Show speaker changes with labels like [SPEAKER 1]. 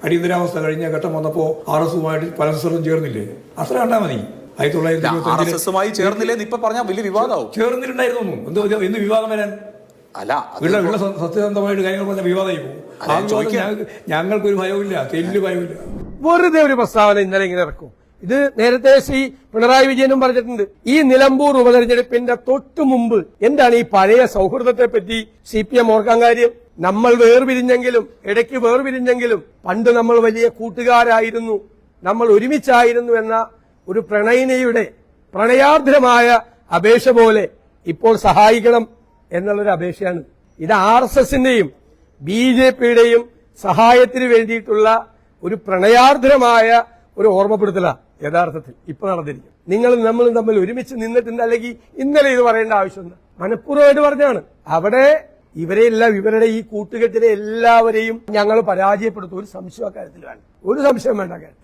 [SPEAKER 1] അടിയന്തരാവസ്ഥ കഴിഞ്ഞ ഘട്ടം വന്നപ്പോൾ RSസുമായിട്ട് പല സ്ഥലവും ചേർന്നില്ലേ? അത്ര കണ്ടാൽ മതി.
[SPEAKER 2] 1925 ചേർന്നില്ലെന്ന് ഇപ്പൊ പറഞ്ഞാൽ വലിയ വിവാദമാവും.
[SPEAKER 1] ചേർന്നിട്ടുണ്ടായിരുന്നു. എന്ത് വിവാദം വരാൻ?
[SPEAKER 2] അല്ല,
[SPEAKER 1] സത്യസന്ധമായിട്ട് കാര്യങ്ങൾ പറഞ്ഞ വിവാദമായി പോകും. ഞങ്ങൾക്കൊരു ഭയവുമില്ല, തെല്ലു ഭയവുമില്ല.
[SPEAKER 3] വെറുതെ ഒരു പ്രസ്താവന ഇന്നലെ ഇങ്ങനെ ഇറക്കും. ഇത് നേരത്തെ ശ്രീ പിണറായി വിജയനും പറഞ്ഞിട്ടുണ്ട്. ഈ നിലമ്പൂർ ഉപതെരഞ്ഞെടുപ്പിന്റെ തൊട്ടു മുമ്പ് എന്താണ് ഈ പഴയ സൗഹൃദത്തെ പറ്റി CPM ഓർക്കാൻ കാര്യം? നമ്മൾ വേർപിരിഞ്ഞെങ്കിലും, ഇടയ്ക്ക് വേർപിരിഞ്ഞെങ്കിലും പണ്ട് നമ്മൾ വലിയ കൂട്ടുകാരായിരുന്നു, നമ്മൾ ഒരുമിച്ചായിരുന്നു എന്ന ഒരു പ്രണയിനിയുടെ പ്രണയാർദ്രമായ അപേക്ഷ പോലെ ഇപ്പോൾ സഹായിക്കണം എന്നുള്ളൊരു അപേക്ഷയാണ്. ഇത് RSSന്റെയും BJPയുടെയും സഹായത്തിന് വേണ്ടിയിട്ടുള്ള ഒരു പ്രണയാർദ്രമായ ഒരു ഓർമ്മപ്പെടുത്തലാണ് യഥാർത്ഥത്തിൽ ഇപ്പൊ നടന്നിരിക്കും. നമ്മളും തമ്മിൽ ഒരുമിച്ച് നിന്നിട്ടുണ്ട്, അല്ലെങ്കിൽ ഇന്നലെ ഇത് പറയേണ്ട ആവശ്യമുണ്ട്. മനഃപൂർവ്വമായിട്ട് പറഞ്ഞാണ്. അവിടെ ഇവരെല്ലാം, ഇവരുടെ ഈ കൂട്ടുകെട്ടിനെ എല്ലാവരെയും ഞങ്ങൾ പരാജയപ്പെടുത്തും. ഒരു സംശയം അക്കാര്യത്തിൽ വേണ്ട, ഒരു സംശയം വേണ്ട.